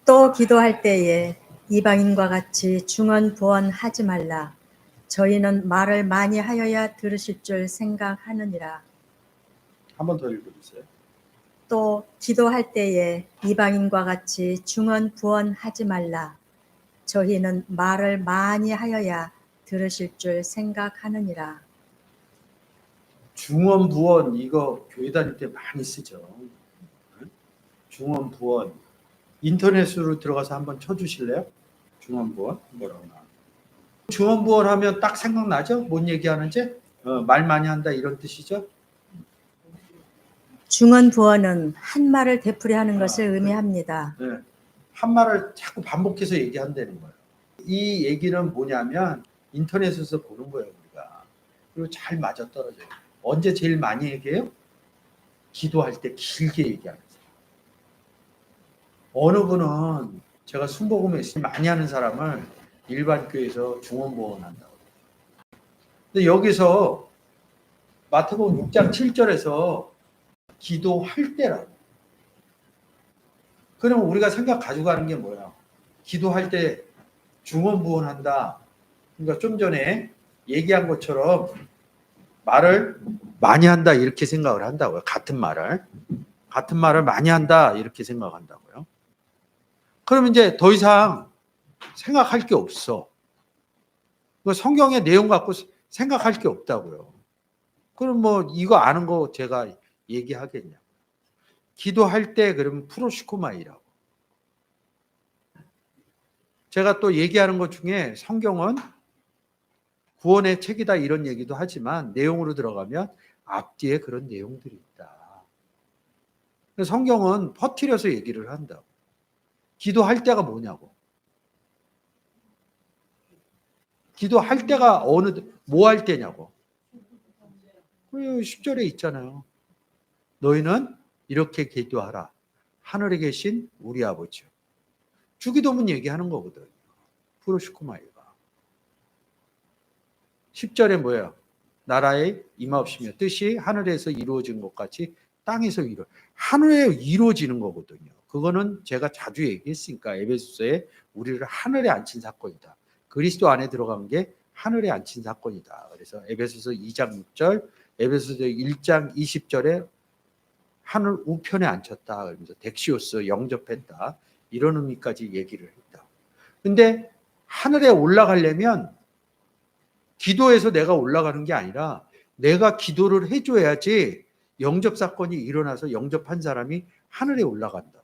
또 기도할 때에 이방인과 같이 중언부언하지 말라. 저희는 말을 많이 하여야 들으실 줄 생각하느니라. 한 번 더 읽어주세요. 또 기도할 때에 이방인과 같이 중언부언하지 말라. 저희는 말을 많이 하여야 들으실 줄 생각하느니라. 중언부언 이거 교회 다닐 때 많이 쓰죠. 중언부언 인터넷으로 들어가서 한번 쳐주실래요? 중언부언 뭐라고 나와? 중언부언 하면 딱 생각나죠? 뭔 얘기하는지? 말 많이 한다 이런 뜻이죠? 중언부언은 한 말을 되풀이하는 것을 의미합니다. 네. 한 말을 자꾸 반복해서 얘기한다는 거예요. 이 얘기는 뭐냐면 인터넷에서 보는 거예요, 우리가. 그리고 잘 맞아떨어져요. 언제 제일 많이 얘기해요? 기도할 때 길게 얘기하는 사람. 어느 분은 제가 순복음에 많이 하는 사람을 일반 교회에서 중언부언 한다고. 근데 여기서 마태복음 6장 7절에서 기도할 때라고. 그러면 우리가 생각 가지고 가는 게 뭐야? 기도할 때 중언부언한다. 그러니까 좀 전에 얘기한 것처럼 말을 많이 한다 이렇게 생각을 한다고요. 같은 말을 많이 한다 이렇게 생각한다고요. 그럼 이제 더 이상 생각할 게 없어. 성경의 내용 갖고 생각할 게 없다고요. 그럼 뭐 이거 아는 거 제가 얘기하겠냐? 기도할 때 그러면 프로시코마이라고. 제가 또 얘기하는 것 중에 성경은 구원의 책이다 이런 얘기도 하지만 내용으로 들어가면 앞뒤에 그런 내용들이 있다. 성경은 퍼뜨려서 얘기를 한다고. 기도할 때가 뭐냐고. 기도할 때가 뭐 할 때냐고. 10절에 있잖아요. 너희는 이렇게 기도하라. 하늘에 계신 우리 아버지요. 주기도문 얘기하는 거거든. 프로시코마이가. 10절에 뭐예요? 나라의 임하옵시며 뜻이 하늘에서 이루어진 것 같이 땅에서 하늘에 이루어지는 거거든요. 그거는 제가 자주 얘기했으니까 에베소서에 우리를 하늘에 앉힌 사건이다. 그리스도 안에 들어간 게 하늘에 앉힌 사건이다. 그래서 에베소서 2장 6절, 에베소서 1장 20절에 하늘 우편에 앉혔다. 그러면서 덱시오스 영접했다. 이런 의미까지 얘기를 했다. 근데 하늘에 올라가려면 기도해서 내가 올라가는 게 아니라 내가 기도를 해줘야지 영접 사건이 일어나서 영접한 사람이 하늘에 올라간다.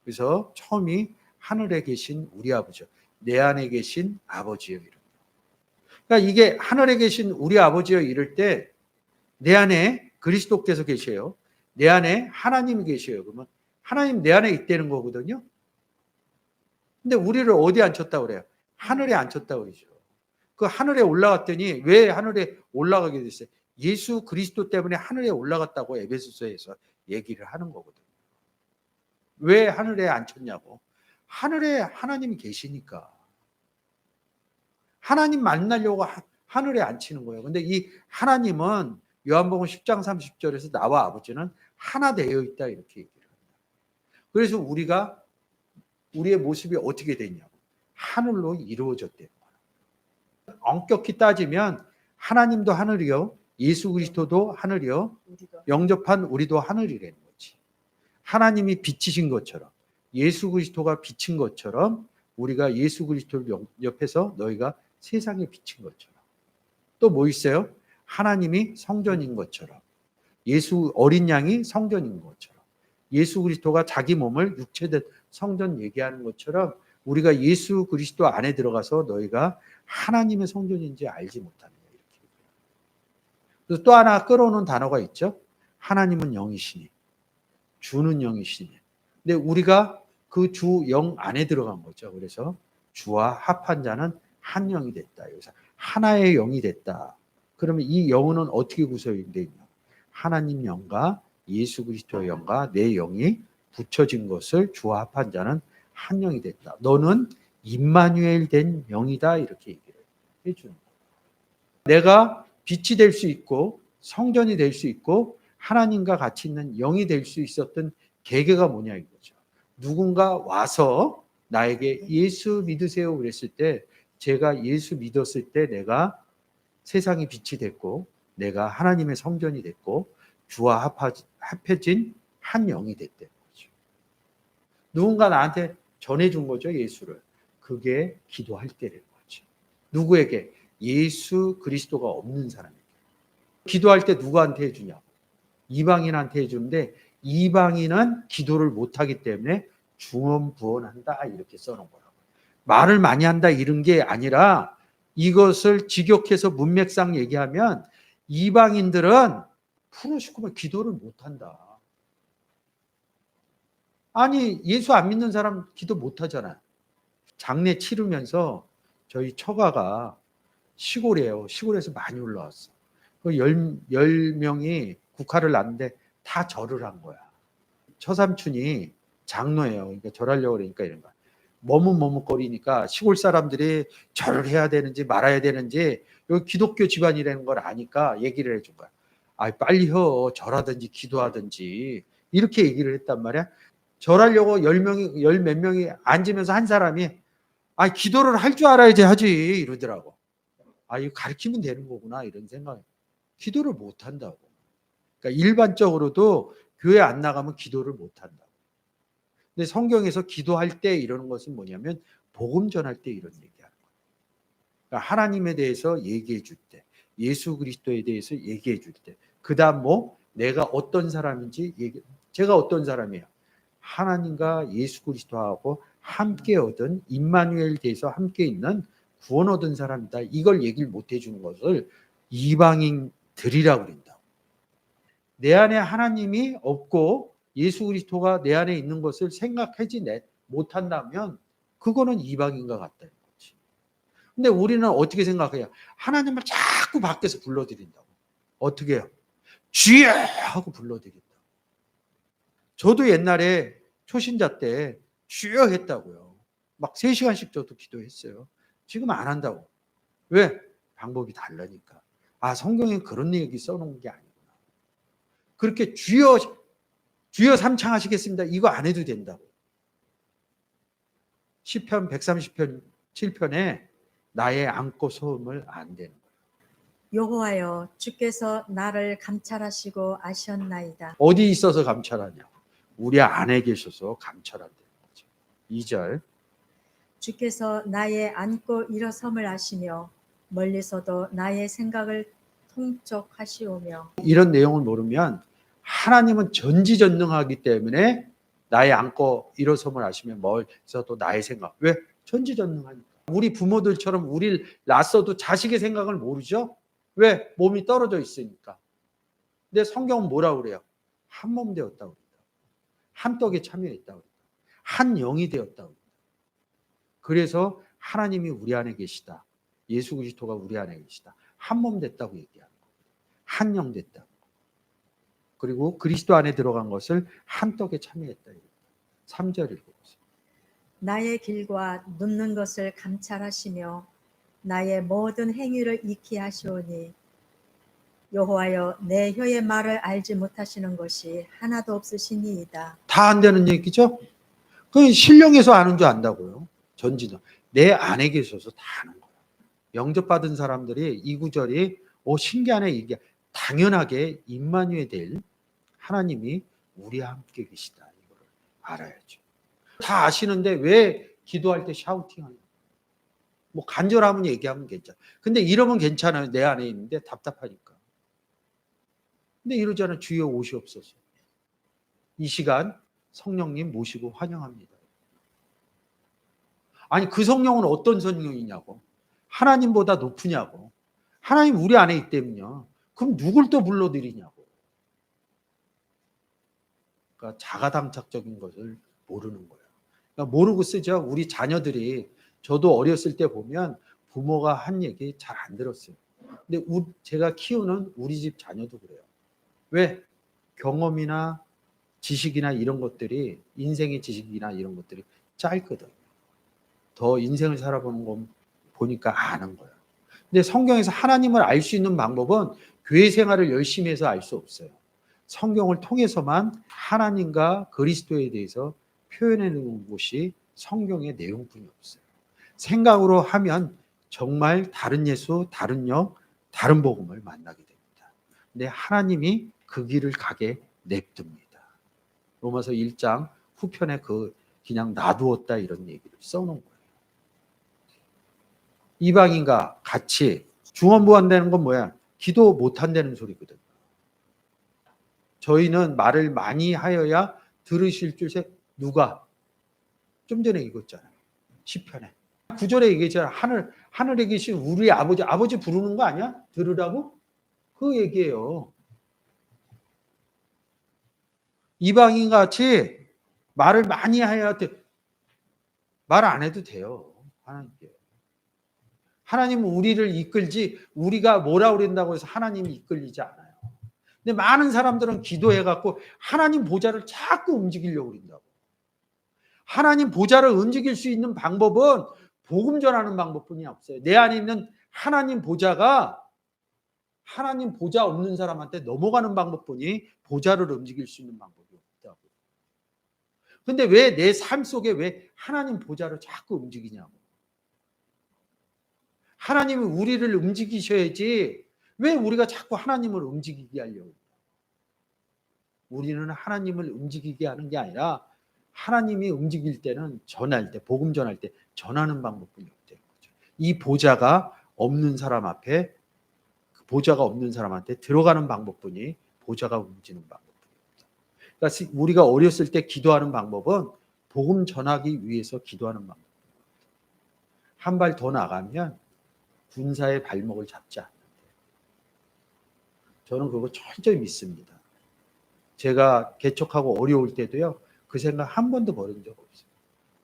그래서 처음이 하늘에 계신 우리 아버지요. 내 안에 계신 아버지요. 그러니까 이게 하늘에 계신 우리 아버지요 이럴 때 내 안에 그리스도께서 계셔요. 내 안에 하나님이 계셔요. 그러면 하나님 내 안에 있다는 거거든요. 근데 우리를 어디 앉혔다고 그래요? 하늘에 앉혔다고 그러죠. 그 하늘에 올라갔더니 왜 하늘에 올라가게 됐어요? 예수 그리스도 때문에 하늘에 올라갔다고 에베소서에서 얘기를 하는 거거든요. 왜 하늘에 앉혔냐고. 하늘에 하나님이 계시니까. 하나님 만나려고 하늘에 앉히는 거예요. 근데 이 하나님은 요한복음 10장 30절에서 나와 아버지는 하나 되어 있다 이렇게 얘기를 합니다. 그래서 우리의 모습이 어떻게 됐냐고. 하늘로 이루어졌대요. 엄격히 따지면 하나님도 하늘이요. 예수 그리스도도 하늘이요. 영접한 우리도 하늘이라는 거지. 하나님이 빛이신 것처럼 예수 그리스도가 빛인 것처럼 우리가 예수 그리스도를 영접해서 너희가 세상에 비친 것처럼. 또 뭐 있어요? 하나님이 성전인 것처럼 예수 어린 양이 성전인 것처럼 예수 그리스도가 자기 몸을 육체된 성전 얘기하는 것처럼 우리가 예수 그리스도 안에 들어가서 너희가 하나님의 성전인지 알지 못하느냐 이렇게. 그래서 또 하나 끌어오는 단어가 있죠. 하나님은 영이시니 주는 영이시니. 근데 우리가 그 주 영 안에 들어간 거죠. 그래서 주와 합한 자는 한 영이 됐다. 여기서 하나의 영이 됐다. 그러면 이 영은 어떻게 구성되어 있냐? 하나님 영과 예수 그리스도의 영과 내 영이 붙여진 것을 주와 합한 자는 한 영이 됐다. 너는 임마누엘 된 영이다 이렇게 얘기를 해주는 거예요. 내가 빛이 될 수 있고 성전이 될 수 있고 하나님과 같이 있는 영이 될 수 있었던 계기가 뭐냐 이거죠. 누군가 와서 나에게 예수 믿으세요 그랬을 때 제가 예수 믿었을 때 내가 세상의 빛이 됐고 내가 하나님의 성전이 됐고 주와 합해진 한 영이 됐다는 거죠. 누군가 나한테 전해준 거죠, 예수를. 그게 기도할 때라는 거죠. 누구에게? 예수 그리스도가 없는 사람에게. 기도할 때 누구한테 해주냐고. 이방인한테 해주는데 이방인은 기도를 못하기 때문에 중언부언한다 이렇게 써놓은 거라고. 말을 많이 한다 이런 게 아니라 이것을 직역해서 문맥상 얘기하면 이방인들은 풀어시고만 기도를 못한다. 아니 예수 안 믿는 사람 기도 못하잖아요. 장례 치르면서 저희 처가가 시골이에요. 시골에서 많이 올라왔어. 그 10명이 국화를 놨는데 다 절을 한 거야. 처삼촌이 장로예요. 그러니까 절하려고 그러니까 이런 거야. 머뭇머뭇거리니까 시골 사람들이 절을 해야 되는지 말아야 되는지 여기 기독교 집안이라는 걸 아니까 얘기를 해준 거야. 아, 빨리 절하든지 기도하든지 이렇게 얘기를 했단 말이야. 절하려고 10명이, 열 몇 명이 앉으면서 한 사람이 아, 기도를 할 줄 알아야지 하지 이러더라고. 아, 이거 가르치면 되는 거구나 이런 생각. 기도를 못 한다고. 그러니까 일반적으로도 교회 안 나가면 기도를 못 한다고. 근데 성경에서 기도할 때 이러는 것은 뭐냐면 복음 전할 때 이런 얘기하는 거예요. 그러니까 하나님에 대해서 얘기해 줄 때, 예수 그리스도에 대해서 얘기해 줄 때, 그다음 뭐 내가 어떤 사람인지 제가 어떤 사람이에요. 하나님과 예수 그리스도하고 함께 얻은 임마누엘 돼서 함께 있는 구원 얻은 사람이다. 이걸 얘기를 못 해주는 것을 이방인들이라고 그런다고. 내 안에 하나님이 없고 예수 그리스도가 내 안에 있는 것을 생각하지 못한다면 그거는 이방인과 같다는 거지. 근데 우리는 어떻게 생각해요? 하나님을 자꾸 밖에서 불러드린다고. 어떻게 해요? 주여 하고 불러드린다고. 저도 옛날에 초신자 때 주여 했다고요. 막 3시간씩 저도 기도했어요. 지금 안 한다고. 왜? 방법이 다르니까. 아, 성경에 그런 얘기 써놓은 게 아니구나. 그렇게 주여 삼창하시겠습니다. 이거 안 해도 된다고. 시편 130편 7편에 나의 안고 소음을 안 되는 거예요. 여호와여 주께서 나를 감찰하시고 아셨나이다. 어디 있어서 감찰하냐? 우리 안에 계셔서 감찰한다는 거죠. 2절. 주께서 나의 앉고 일어섬을 아시며 멀리서도 나의 생각을 통촉하시오며. 이런 내용을 모르면 하나님은 전지전능하기 때문에 나의 앉고 일어섬을 아시면 멀리서도 나의 생각. 왜? 전지전능하니까. 우리 부모들처럼 우리를 낳았어도 자식의 생각을 모르죠? 왜? 몸이 떨어져 있으니까. 근데 성경은 뭐라고 그래요? 한 몸 되었다고 그래요. 한 떡에 참여했다고 그래요. 한 영이 되었다고 그래요. 그래서 하나님이 우리 안에 계시다. 예수 그리스도가 우리 안에 계시다. 한 몸 됐다고 얘기하는 거예요. 한 영 됐다고. 그리고 그리스도 안에 들어간 것을 한 떡에 참여했다. 3절 읽어보세요. 나의 길과 눕는 것을 감찰하시며 나의 모든 행위를 익히 하시오니 여호와여 내 혀의 말을 알지 못하시는 것이 하나도 없으시니이다. 다 안 되는 얘기죠? 그 신령해서 아는 줄 안다고요. 전지는 내 안에 계셔서 다 아는 거예요. 영접받은 사람들이 이 구절이 신기하네 이게 당연하게 임마누엘 하나님이 우리와 함께 계시다. 이걸 알아야죠. 다 아시는데 왜 기도할 때 샤우팅하냐? 뭐 간절하면 얘기하면 괜찮아. 근데 이러면 괜찮아요. 내 안에 있는데 답답하니까. 근데 이러잖아. 주여 오시옵소서. 이 시간 성령님 모시고 환영합니다. 아니 그 성령은 어떤 성령이냐고. 하나님보다 높으냐고. 하나님 우리 안에 있다면요. 그럼 누굴 또 불러드리냐고. 그러니까 자가당착적인 것을 모르는 거예요. 그러니까 모르고 쓰죠. 우리 자녀들이 저도 어렸을 때 보면 부모가 한 얘기 잘 안 들었어요. 근데 제가 키우는 우리 집 자녀도 그래요. 왜? 경험이나 지식이나 이런 것들이 인생의 지식이나 이런 것들이 짧거든요. 더 인생을 살아보는 거 보니까 아는 거예요. 근데 성경에서 하나님을 알 수 있는 방법은 교회 생활을 열심히 해서 알 수 없어요. 성경을 통해서만 하나님과 그리스도에 대해서 표현해 놓은 곳이 성경의 내용뿐이 없어요. 생각으로 하면 정말 다른 예수, 다른 영, 다른 복음을 만나게 됩니다. 근데 하나님이 그 길을 가게 냅둡니다. 로마서 1장 후편에 그냥 놔두었다 이런 얘기를 써놓은 거예요. 이방인과 같이 중언부언되는 건 뭐야? 기도 못한다는 소리거든. 저희는 말을 많이 하여야 들으실 줄 누가? 좀 전에 읽었잖아요. 시편에. 9절에 얘기했잖아. 하늘에 계신 우리 아버지 부르는 거 아니야? 들으라고? 그 얘기예요. 이방인 같이 말을 많이 해야 돼. 말 안 해도 돼요. 하나님께. 하나님은 우리를 이끌지 우리가 뭐라 그런다고 해서 하나님이 이끌리지 않아요. 근데 많은 사람들은 기도해갖고 하나님 보좌를 자꾸 움직이려고 그런다고. 하나님 보좌를 움직일 수 있는 방법은 복음 전하는 방법뿐이 없어요. 내 안에 있는 하나님 보좌가 하나님 보좌 없는 사람한테 넘어가는 방법뿐이 보좌를 움직일 수 있는 방법이 없다고. 근데 왜 내 삶 속에 왜 하나님 보좌를 자꾸 움직이냐고. 하나님이 우리를 움직이셔야지 왜 우리가 자꾸 하나님을 움직이게 하려고. 우리는 하나님을 움직이게 하는 게 아니라 하나님이 움직일 때는 전할 때, 복음 전할 때 전하는 방법뿐이 없다는 거죠. 이 보좌가 없는 사람 앞에, 보좌가 없는 사람한테 들어가는 방법뿐이 보좌가 움직이는 방법뿐입니다. 그러니까 우리가 어렸을 때 기도하는 방법은 복음 전하기 위해서 기도하는 방법입니다. 한 발 더 나가면 군사의 발목을 잡지 않는데 저는 그거 철저히 믿습니다. 제가 개척하고 어려울 때도요. 그 생각 한 번도 버린 적 없어요.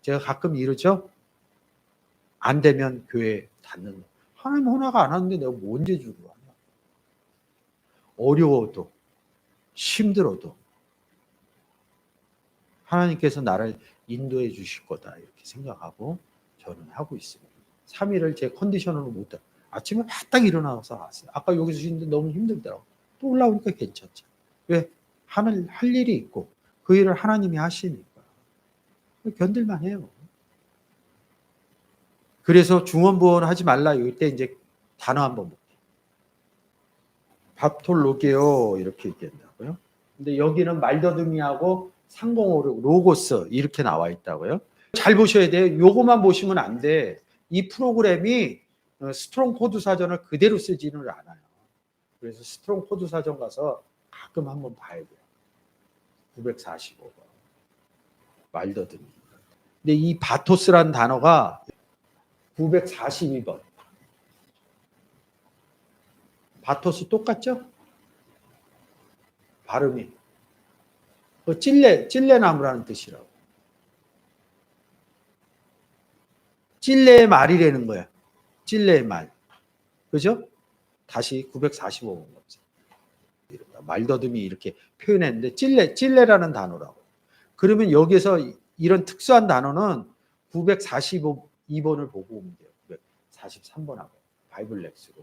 제가 가끔 이러죠. 안 되면 교회 닫는. 하나님 허락 안 하는데 내가 뭐 언제 주고 하냐. 어려워도 힘들어도 하나님께서 나를 인도해 주실 거다 이렇게 생각하고 저는 하고 있습니다. 3일을 제 컨디션으로 못 해. 아침에 바짝 일어나서 왔어요. 아까 여기서 쉬는데 너무 힘들더라고. 또 올라오니까 괜찮죠. 왜? 할 일이 있고 그 일을 하나님이 하시니까 견딜만 해요. 그래서 중언부언하지 말라 이때 이제 단어 한번 볼게요. 밥톨로게오 이렇게 얘기한다고요. 근데 여기는 말더듬이하고 상공어로 로고스 이렇게 나와 있다고요. 잘 보셔야 돼요. 요거만 보시면 안 돼. 이 프로그램이 스트롱 코드 사전을 그대로 쓰지는 않아요. 그래서 스트롱 코드 사전 가서 가끔 한번 봐야 돼요. 945번. 말더듬이. 근데 이 바토스라는 단어가 942번. 바토스 똑같죠? 발음이. 찔레나무라는 뜻이라고. 찔레의 말이라는 거야. 찔레의 말. 그죠? 다시 945번. 말더듬이 이렇게 표현했는데 찔레라는 단어라고. 그러면 여기서 이런 특수한 단어는 942번을 보고 오면 돼요. 943번하고 바이블 렉스로.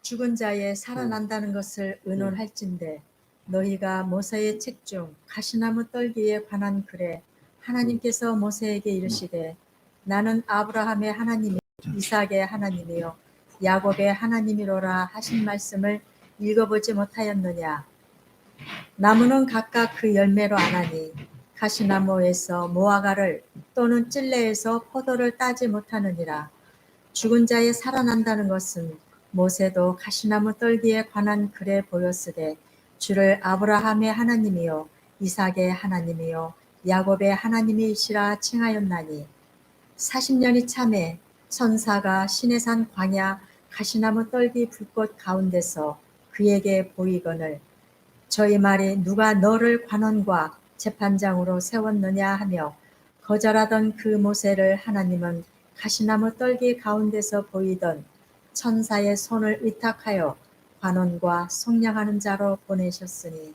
죽은 자의 살아난다는 것을 의논할진대 너희가 모세의 책 중 가시나무 떨기에 관한 글에 하나님께서 모세에게 이르시되 나는 아브라함의 하나님이 이삭의 하나님이요 야곱의 하나님이로라 하신 말씀을 읽어보지 못하였느냐. 나무는 각각 그 열매로 아나니 가시나무에서 무화과를 또는 찔레에서 포도를 따지 못하느니라. 죽은 자의 살아난다는 것은 모세도 가시나무 떨기에 관한 글에 보였으되 주를 아브라함의 하나님이요 이삭의 하나님이요 야곱의 하나님이시라 칭하였나니 40년이 참에 천사가 시내산 광야 가시나무 떨기 불꽃 가운데서 그에게 보이거늘 저희 말이 누가 너를 관원과 재판장으로 세웠느냐 하며 거절하던 그 모세를 하나님은 가시나무 떨기 가운데서 보이던 천사의 손을 위탁하여 관원과 속량하는 자로 보내셨으니.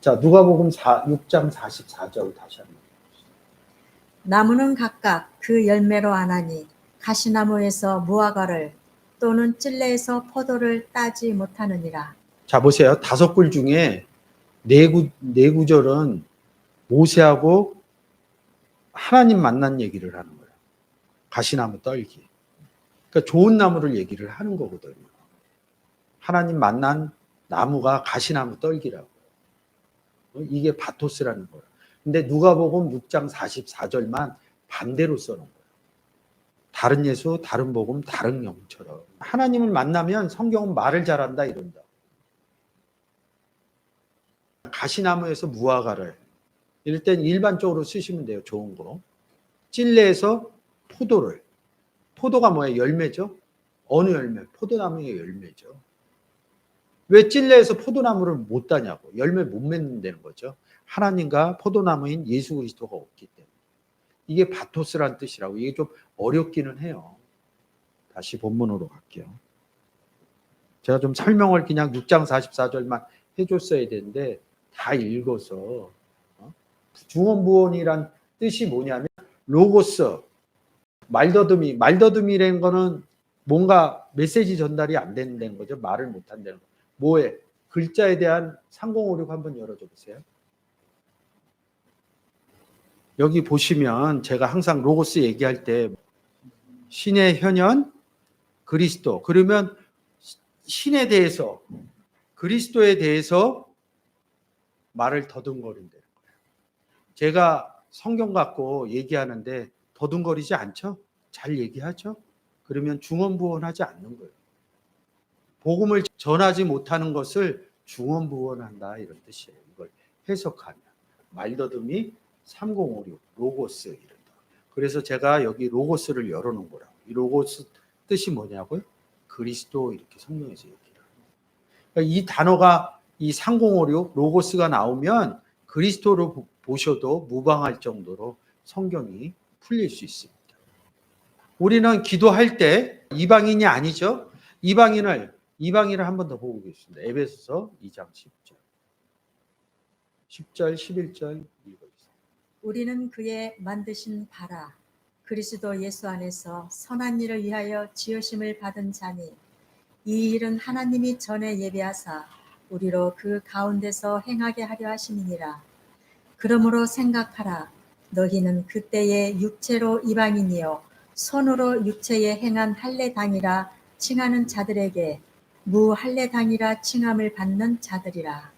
자, 누가복음 6장 44절 다시 한번. 나무는 각각 그 열매로 아나니 가시나무에서 무화과를 또는 찔레에서 포도를 따지 못하느니라. 자, 보세요. 5글 중에 네 구절은 모세하고 하나님 만난 얘기를 하는 거예요. 가시나무 떨기. 그러니까 좋은 나무를 얘기를 하는 거거든요. 하나님 만난 나무가 가시나무 떨기라고. 이게 바토스라는 거예요. 근데 누가복음 6장 44절만 반대로 써놓은 거예요. 다른 예수, 다른 복음, 다른 영처럼. 하나님을 만나면 성경은 말을 잘한다 이런다. 가시나무에서 무화과를 이럴 땐 일반적으로 쓰시면 돼요. 좋은 거. 찔레에서 포도를. 포도가 뭐예요? 열매죠. 어느 열매? 포도나무의 열매죠. 왜 찔레에서 포도나무를 못 따냐고. 열매 못 맺는다는 거죠. 하나님과 포도나무인 예수 그리스도가 없기 때문에. 이게 바토스란 뜻이라고. 이게 좀 어렵기는 해요. 다시 본문으로 갈게요. 제가 좀 설명을 그냥 6장 44절만 해줬어야 되는데 다 읽어서. 중언부언이란 뜻이 뭐냐면 로고스, 말더듬이라는 거는 뭔가 메시지 전달이 안 되는 거죠. 말을 못 한다는 거. 뭐에? 글자에 대한 3056 한번 열어줘 보세요. 여기 보시면 제가 항상 로고스 얘기할 때 신의 현현, 그리스도. 그러면 신에 대해서, 그리스도에 대해서 말을 더듬거린다는 거예요. 제가 성경 갖고 얘기하는데 더듬거리지 않죠? 잘 얘기하죠? 그러면 중언부언하지 않는 거예요. 복음을 전하지 못하는 것을 중언부언한다 이런 뜻이에요. 이걸 해석하면 말더듬이 3056 로고스 이런다. 그래서 제가 여기 로고스를 열어놓은 거라고. 이 로고스 뜻이 뭐냐고요? 그리스도 이렇게 성경에서 얘기를 합니다. 그러니까 이 단어가 이 3056 로고스가 나오면 그리스도로 보셔도 무방할 정도로 성경이 풀릴 수 있습니다. 우리는 기도할 때 이방인이 아니죠. 이방인을 한 번 더 보고 계십니다. 에베소서 2장 10절. 10절, 11절 읽어주세요. 우리는 그의 만드신 바라 그리스도 예수 안에서 선한 일을 위하여 지으심을 받은 자니 이 일은 하나님이 전에 예비하사 우리로 그 가운데서 행하게 하려 하심이니라. 그러므로 생각하라. 너희는 그때의 육체로 이방인이요 손으로 육체에 행한 할례당이라 칭하는 자들에게 무할례당이라 칭함을 받는 자들이라.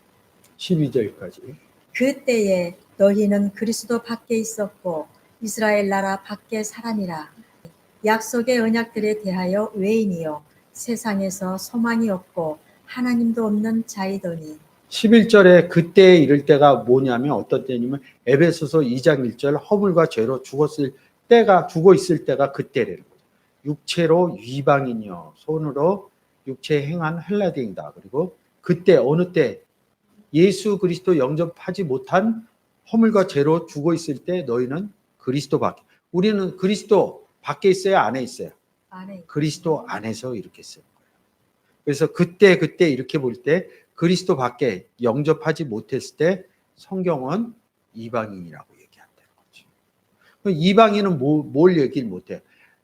12절까지. 그때에 너희는 그리스도 밖에 있었고 이스라엘 나라 밖의 사람이라. 약속의 언약들에 대하여 외인이요 세상에서 소망이 없고 하나님도 없는 자이더니. 11절에 그때 이를 때가 뭐냐면 어떤 때냐면 에베소서 2장 1절 허물과 죄로 죽어 있을 때가 그때래는 거죠. 육체로 이방인이요 손으로 육체에 행한 헬라딩이다. 그리고 그때 어느 때 예수 그리스도 영접하지 못한 허물과 죄로 죽어 있을 때 너희는 그리스도 밖에. 우리는 그리스도 밖에 있어요? 안에 있어요? 안에. 그리스도 안에서 이렇게 쓰는 거예요. 그래서 그때 이렇게 볼 때 그리스도 밖에 영접하지 못했을 때 성경은 이방인이라고 얘기한다는 거죠. 이방인은 뭘 얘기를 못해요?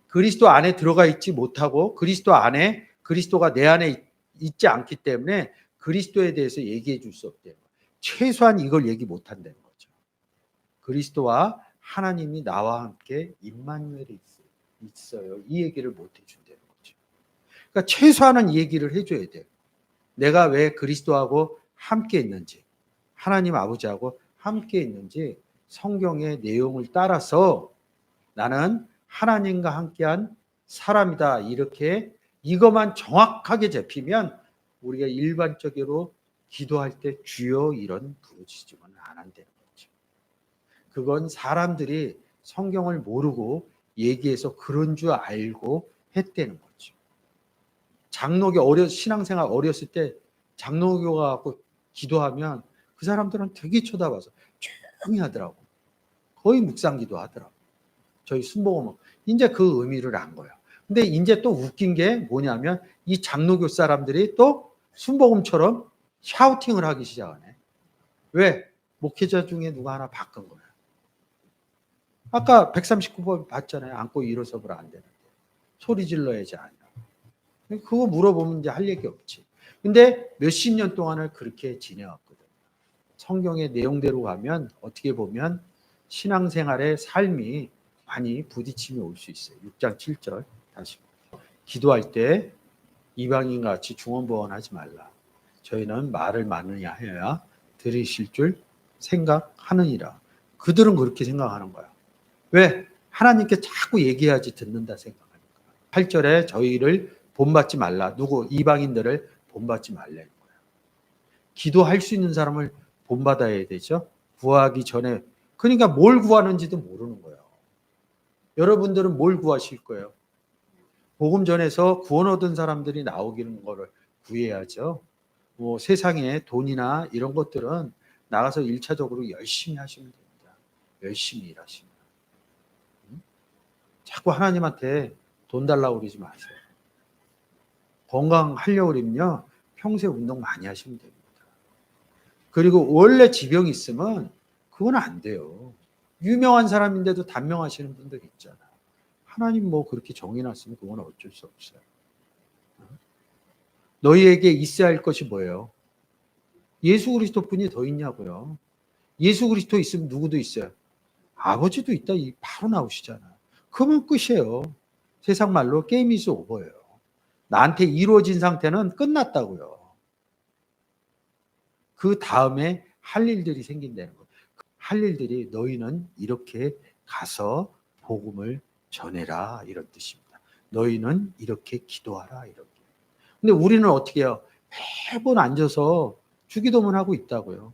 그리스도 안에 들어가 있지 못하고 그리스도가 내 안에 있지 않기 때문에 그리스도에 대해서 얘기해 줄 수 없대요. 최소한 이걸 얘기 못 한다는 거죠. 그리스도와 하나님이 나와 함께 임마누엘이 있어요. 이 얘기를 못 해준다는 거죠. 그러니까 최소한은 이 얘기를 해줘야 돼요. 내가 왜 그리스도하고 함께 있는지, 하나님 아버지하고 함께 있는지 성경의 내용을 따라서 나는 하나님과 함께한 사람이다. 이렇게 이것만 정확하게 잡히면 우리가 일반적으로 기도할 때 주여 이런 부르짖음은 안 한다는 거죠. 그건 사람들이 성경을 모르고 얘기해서 그런 줄 알고 했다는 거죠. 장로교 신앙생활 어렸을 때 장로교 가고 기도하면 그 사람들은 되게 쳐다봐서 조용히 하더라고. 거의 묵상기도 하더라고. 저희 순복음은 이제 그 의미를 안 거예요. 근데 이제 또 웃긴 게 뭐냐면 이 장로교 사람들이 또 순복음처럼 샤우팅을 하기 시작하네. 왜? 목회자 중에 누가 하나 바꾼 거야. 아까 139번 봤잖아요. 앉고 일어서면 안 되는데. 소리 질러야지 아니야. 그거 물어보면 이제 할 얘기 없지. 근데 몇십 년 동안을 그렇게 지내왔거든. 성경의 내용대로 가면 어떻게 보면 신앙생활의 삶이 많이 부딪힘이 올 수 있어요. 6장 7절 다시 기도할 때 이방인과 같이 중언부언하지 말라. 저희는 말을 많으냐 하여야 들으실 줄 생각하느니라. 그들은 그렇게 생각하는 거야. 왜? 하나님께 자꾸 얘기해야지 듣는다 생각하니까. 8절에 저희를 본받지 말라. 누구? 이방인들을 본받지 말라는 거야. 기도할 수 있는 사람을 본받아야 되죠. 구하기 전에. 그러니까 뭘 구하는지도 모르는 거예요. 여러분들은 뭘 구하실 거예요? 복음 전에서 구원 얻은 사람들이 나오기는 거를 구해야죠. 뭐 세상에 돈이나 이런 것들은 나가서 1차적으로 열심히 하시면 됩니다. 열심히 일하시면. 자꾸 하나님한테 돈 달라고 그러지 마세요. 건강하려고 그러면요. 평소에 운동 많이 하시면 됩니다. 그리고 원래 지병이 있으면 그건 안 돼요. 유명한 사람인데도 단명하시는 분들 있잖아. 하나님 뭐 그렇게 정해놨으면 그건 어쩔 수 없어요. 너희에게 있어야 할 것이 뭐예요? 예수 그리스도뿐이 더 있냐고요. 예수 그리스도 있으면 누구도 있어요. 아버지도 있다. 바로 나오시잖아. 그러면 끝이에요. 세상 말로 게임 이즈 오버예요. 나한테 이루어진 상태는 끝났다고요. 그 다음에 할 일들이 생긴다는 거예요. 할 일들이 너희는 이렇게 가서 복음을 전해라 이런 뜻입니다. 너희는 이렇게 기도하라 이렇게. 근데 우리는 어떻게 해요? 매번 앉아서 주기도문 하고 있다고요.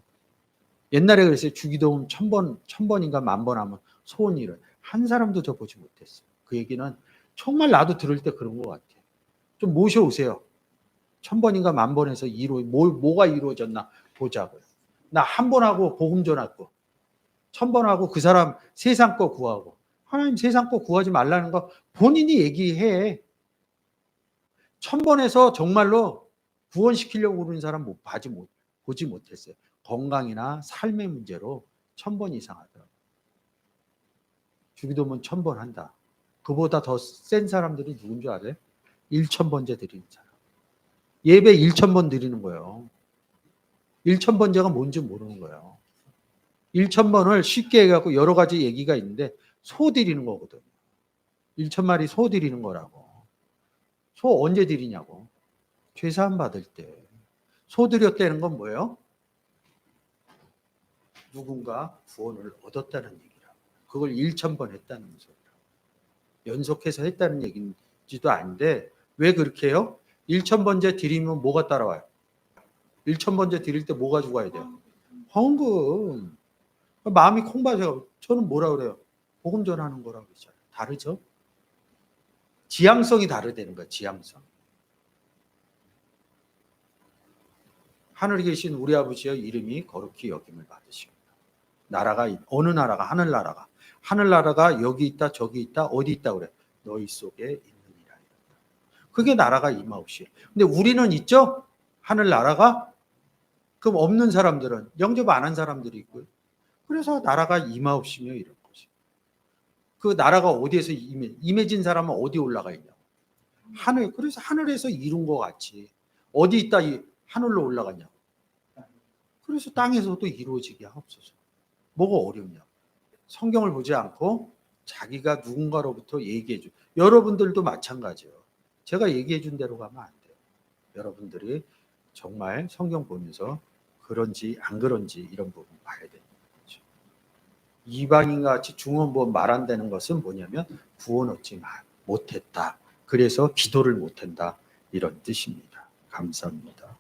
옛날에 그랬어요. 주기도문 1000번인가 10,000번 하면 소원이 이뤄요. 한 사람도 저 보지 못했어요. 그 얘기는 정말 나도 들을 때 그런 것 같아요. 좀 모셔오세요. 1000번인가 10,000번 해서 뭐가 이루어졌나 보자고요. 나 한 번 하고 복음 전하고 1000번 하고 그 사람 세상 거 구하고. 하나님 세상 거 구하지 말라는 거 본인이 얘기해. 1000번 해서 정말로 구원시키려고 그러는 사람 보지 못했어요. 건강이나 삶의 문제로 1000번 이상 하더라고요. 주기도문 1000번 한다. 그보다 더 센 사람들이 누군 줄 알아요? 1000번째 드리는 사람. 예배 1000번 드리는 거예요. 1000번째가 뭔지 모르는 거예요. 1000번을 쉽게 해갖고 여러 가지 얘기가 있는데 소 드리는 거거든요. 1000마리 소 드리는 거라고. 소 언제 드리냐고. 죄사함 받을 때. 소 드렸다는 건 뭐예요? 누군가 구원을 얻었다는 얘기라고. 그걸 1000번 했다는 소리라고. 연속해서 했다는 얘기인지도 아닌데 왜 그렇게 해요? 1000번째 드리면 뭐가 따라와요? 1000번째 드릴 때 뭐가 죽어야 돼요? 헌금. 마음이 콩밭이가 저는 뭐라 그래요? 복음 전하는 거라고 그러잖아요. 다르죠? 지향성이 다르다는 거예요. 지향성. 하늘에 계신 우리 아버지여 이름이 거룩히 여김을 받으시고 나라가 어느 나라가 하늘나라가 여기 있다 저기 있다 어디 있다 그래 너희 속에 있느니라. 그게 나라가 임하옵시오. 근데 우리는 있죠? 하늘나라가. 그럼 없는 사람들은 영접 안 한 사람들이 있고요. 그래서 나라가 임하옵시며 이런 거죠. 그 나라가 어디에서 임해진 사람은 어디 올라가 있냐고. 하늘. 그래서 하늘에서 이룬 것 같이 어디 있다 하늘로 올라갔냐고. 그래서 땅에서도 이루어지게 하옵소서. 뭐가 어렵냐? 성경을 보지 않고 자기가 누군가로부터 얘기해 줘. 여러분들도 마찬가지예요. 제가 얘기해 준 대로 가면 안 돼요. 여러분들이 정말 성경 보면서 그런지 안 그런지 이런 부분 봐야 되는 거죠. 이방인과 같이 중언부언 말한다는 것은 뭐냐면 구원 얻지 못했다. 그래서 기도를 못한다. 이런 뜻입니다. 감사합니다.